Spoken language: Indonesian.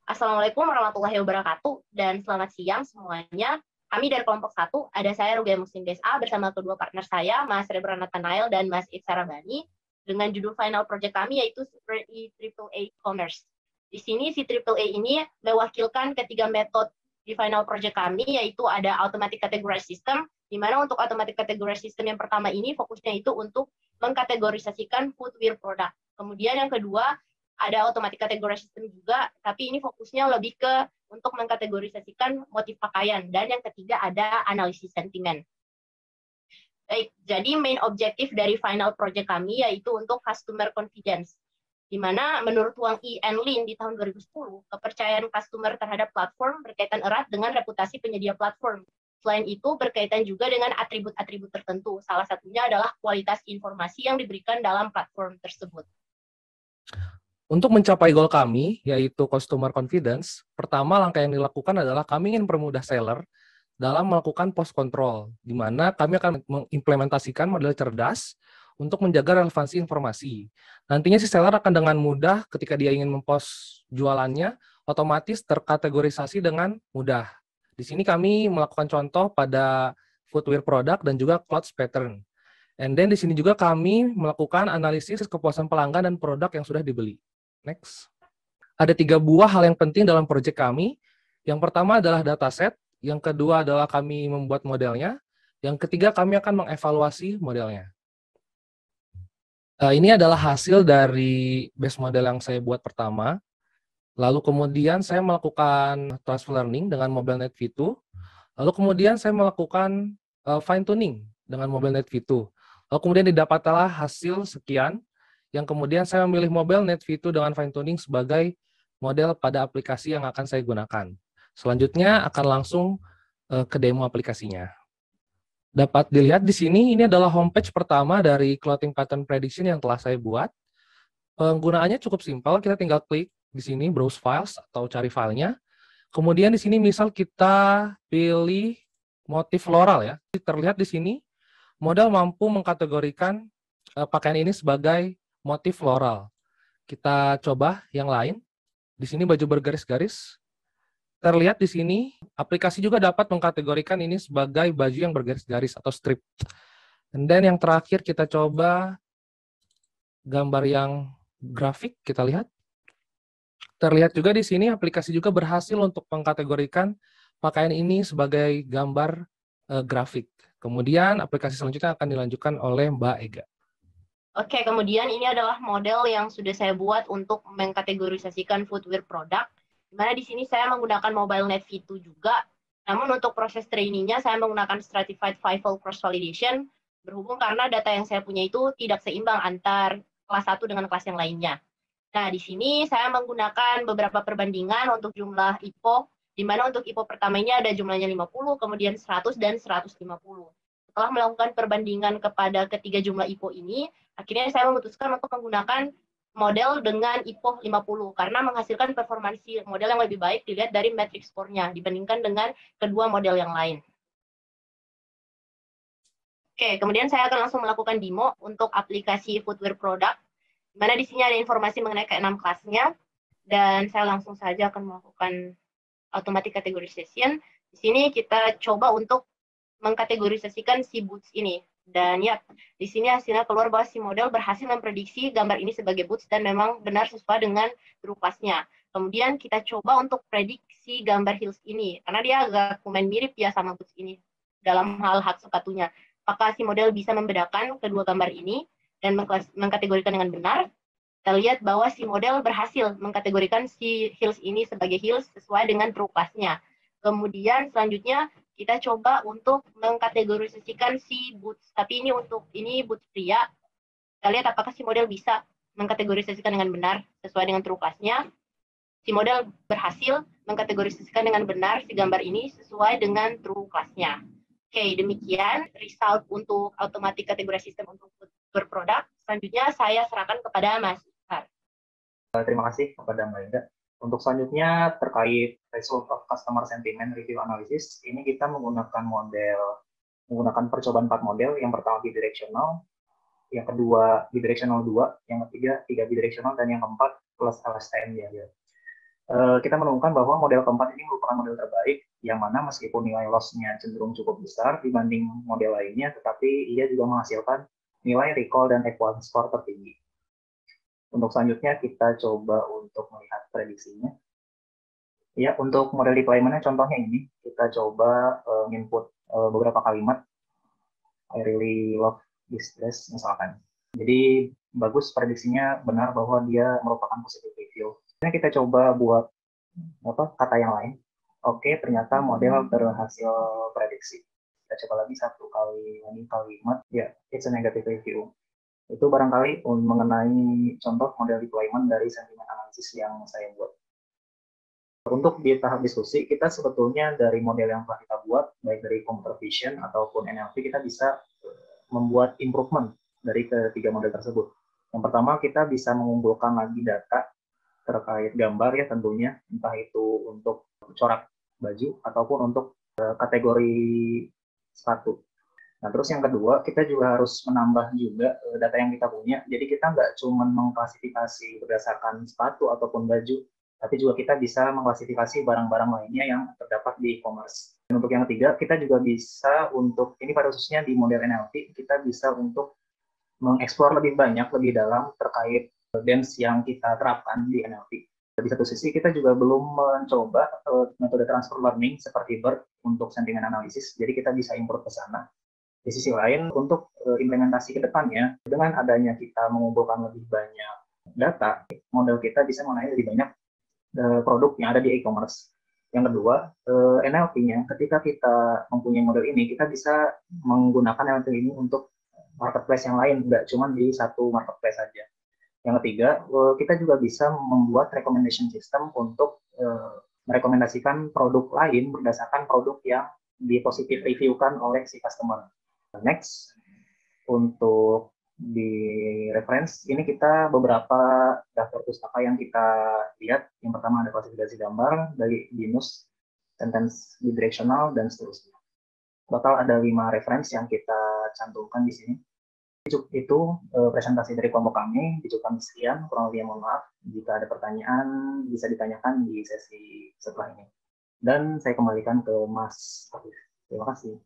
Assalamualaikum warahmatullahi wabarakatuh dan selamat siang semuanya. Kami dari kelompok 1, ada saya Rugia Muslim Desa bersama kedua partner saya, Mas Rebran Nathanael dan Mas Iqsa Rabani, dengan judul final project kami yaitu CAAA Commerce. Di sini CAAA ini mewakilkan ketiga metode di final project kami, yaitu ada automatic category system, di mana untuk automatic category system yang pertama ini fokusnya itu untuk mengkategorisasikan footwear product. Kemudian yang kedua ada automatic category system juga, tapi ini fokusnya lebih ke untuk mengkategorisasikan motif pakaian. Dan yang ketiga ada analisis sentimen. Baik, jadi main objektif dari final project kami yaitu untuk customer confidence, di mana menurut Wang Yi and Lin di tahun 2010, kepercayaan customer terhadap platform berkaitan erat dengan reputasi penyedia platform. Selain itu, berkaitan juga dengan atribut-atribut tertentu. Salah satunya adalah kualitas informasi yang diberikan dalam platform tersebut. Untuk mencapai goal kami, yaitu customer confidence, pertama langkah yang dilakukan adalah kami ingin mempermudah seller dalam melakukan post control, di mana kami akan mengimplementasikan model cerdas untuk menjaga relevansi informasi. Nantinya si seller akan dengan mudah ketika dia ingin mempost jualannya, otomatis terkategorisasi dengan mudah. Di sini kami melakukan contoh pada footwear product dan juga clothes pattern. And then di sini juga kami melakukan analisis kepuasan pelanggan dan produk yang sudah dibeli. Next. Ada 3 buah hal yang penting dalam proyek kami. Yang pertama adalah dataset, yang kedua adalah kami membuat modelnya, yang ketiga kami akan mengevaluasi modelnya. Ini adalah hasil dari base model yang saya buat pertama. Lalu kemudian saya melakukan transfer learning dengan MobileNet V2. Lalu kemudian saya melakukan fine tuning dengan MobileNet V2. Lalu kemudian didapatlah hasil sekian, yang kemudian saya memilih MobileNet V2 dengan fine tuning sebagai model pada aplikasi yang akan saya gunakan. Selanjutnya akan langsung ke demo aplikasinya. Dapat dilihat di sini, ini adalah homepage pertama dari clothing pattern prediction yang telah saya buat. Penggunaannya cukup simpel, kita tinggal klik di sini browse files atau cari filenya. Kemudian di sini misal kita pilih motif floral ya. Terlihat di sini model mampu mengkategorikan pakaian ini sebagai motif floral. Kita coba yang lain. Di sini baju bergaris-garis. Terlihat di sini, aplikasi juga dapat mengkategorikan ini sebagai baju yang bergaris-garis atau strip. Dan then yang terakhir kita coba gambar yang grafik, kita lihat. Terlihat juga di sini aplikasi juga berhasil untuk mengkategorikan pakaian ini sebagai gambar grafik. Kemudian aplikasi selanjutnya akan dilanjutkan oleh Mbak Ega. Oke, kemudian ini adalah model yang sudah saya buat untuk mengkategorisasikan footwear product, di mana di sini saya menggunakan MobileNet V2 juga. Namun untuk proses trainingnya saya menggunakan Stratified Fivefold Cross Validation, berhubung karena data yang saya punya itu tidak seimbang antar kelas 1 dengan kelas yang lainnya. Nah, di sini saya menggunakan beberapa perbandingan untuk jumlah IPO, di mana untuk IPO pertama ini ada jumlahnya 50, kemudian 100, dan 150. Setelah melakukan perbandingan kepada ketiga jumlah IPO ini, akhirnya saya memutuskan untuk menggunakan model dengan IPO 50 karena menghasilkan performansi model yang lebih baik dilihat dari matrix score-nya dibandingkan dengan kedua model yang lain. Oke, kemudian saya akan langsung melakukan demo untuk aplikasi footwear product, di mana di sini ada informasi mengenai ke-6 kelasnya, dan saya langsung saja akan melakukan automatic categorization. Di sini kita coba untuk mengkategorisasikan si boots ini. Dan ya, di sini hasilnya keluar bahwa si model berhasil memprediksi gambar ini sebagai boots dan memang benar sesuai dengan group class-nya. Kemudian kita coba untuk prediksi gambar heels ini, karena dia agak lumayan mirip ya sama boots ini dalam hal hak sepatunya. Apakah si model bisa membedakan kedua gambar ini dan mengkategorikan dengan benar? Kita lihat bahwa si model berhasil mengkategorikan si heels ini sebagai heels sesuai dengan group class-nya. Kemudian selanjutnya kita coba untuk mengkategorisasikan si boots, tapi ini boots pria. Kita lihat apakah si model bisa mengkategorisasikan dengan benar sesuai dengan true class-nya. Si model berhasil mengkategorisasikan dengan benar si gambar ini sesuai dengan true class-nya. Oke, demikian result untuk automatic category system untuk berproduk. Selanjutnya saya serahkan kepada Mas Iqsa. Terima kasih kepada Mbak Ega. Untuk selanjutnya terkait result of customer sentiment review analysis, ini kita menggunakan percobaan 4 model. Yang pertama bidirectional, yang kedua bidirectional 2, yang ketiga 3 bidirectional, dan yang keempat plus LSTM ya. Kita menemukan bahwa model keempat ini merupakan model terbaik, yang mana meskipun nilai loss-nya cenderung cukup besar dibanding model lainnya, tetapi ia juga menghasilkan nilai recall dan equal score tertinggi. Untuk selanjutnya kita coba untuk melihat prediksinya. Ya, untuk model deployment-nya contohnya ini, kita coba input beberapa kalimat, I really love this dress misalkan. Jadi bagus prediksinya benar bahwa dia merupakan positive review. Nah, kita coba buat kata yang lain. Oke, ternyata model berhasil prediksi. Kita coba lagi satu kali lagi kalimat, ya, it's a negative review. Itu barangkali mengenai contoh model deployment dari sentiment analysis yang saya buat. Untuk di tahap diskusi, kita sebetulnya dari model yang telah kita buat, baik dari computer vision ataupun NLP, kita bisa membuat improvement dari ketiga model tersebut. Yang pertama, kita bisa mengumpulkan lagi data terkait gambar ya tentunya, entah itu untuk corak baju ataupun untuk kategori sepatu. Nah, terus yang kedua, kita juga harus menambah juga data yang kita punya. Jadi kita nggak cuma mengklasifikasi berdasarkan sepatu ataupun baju, tapi juga kita bisa mengklasifikasi barang-barang lainnya yang terdapat di e-commerce. Dan untuk yang ketiga, kita juga bisa untuk, ini pada khususnya di model NLP, kita bisa untuk mengeksplor lebih banyak, lebih dalam terkait dance yang kita terapkan di NLP. Di satu sisi, kita juga belum mencoba metode transfer learning seperti BERT untuk sentiment analysis, jadi kita bisa improve ke sana. Di sisi lain, untuk implementasi ke depannya, dengan adanya kita mengumpulkan lebih banyak data, model kita bisa mengenai lebih banyak produk yang ada di e-commerce. Yang kedua, NLP-nya, ketika kita mempunyai model ini, kita bisa menggunakan NLP ini untuk marketplace yang lain, nggak cuma di satu marketplace saja. Yang ketiga, kita juga bisa membuat recommendation system untuk merekomendasikan produk lain berdasarkan produk yang di-positive review-kan oleh si customer. Next, untuk di reference, ini kita beberapa daftar pustaka yang kita lihat. Yang pertama ada klasifikasi gambar, dari binus, sentence bidirectional, dan seterusnya. Total ada 5 reference yang kita cantumkan di sini. Itu presentasi dari kelompok kami, cukup sekian, kurang lebih mohon maaf. Jika ada pertanyaan, bisa ditanyakan di sesi setelah ini. Dan saya kembalikan ke Mas Afif. Terima kasih.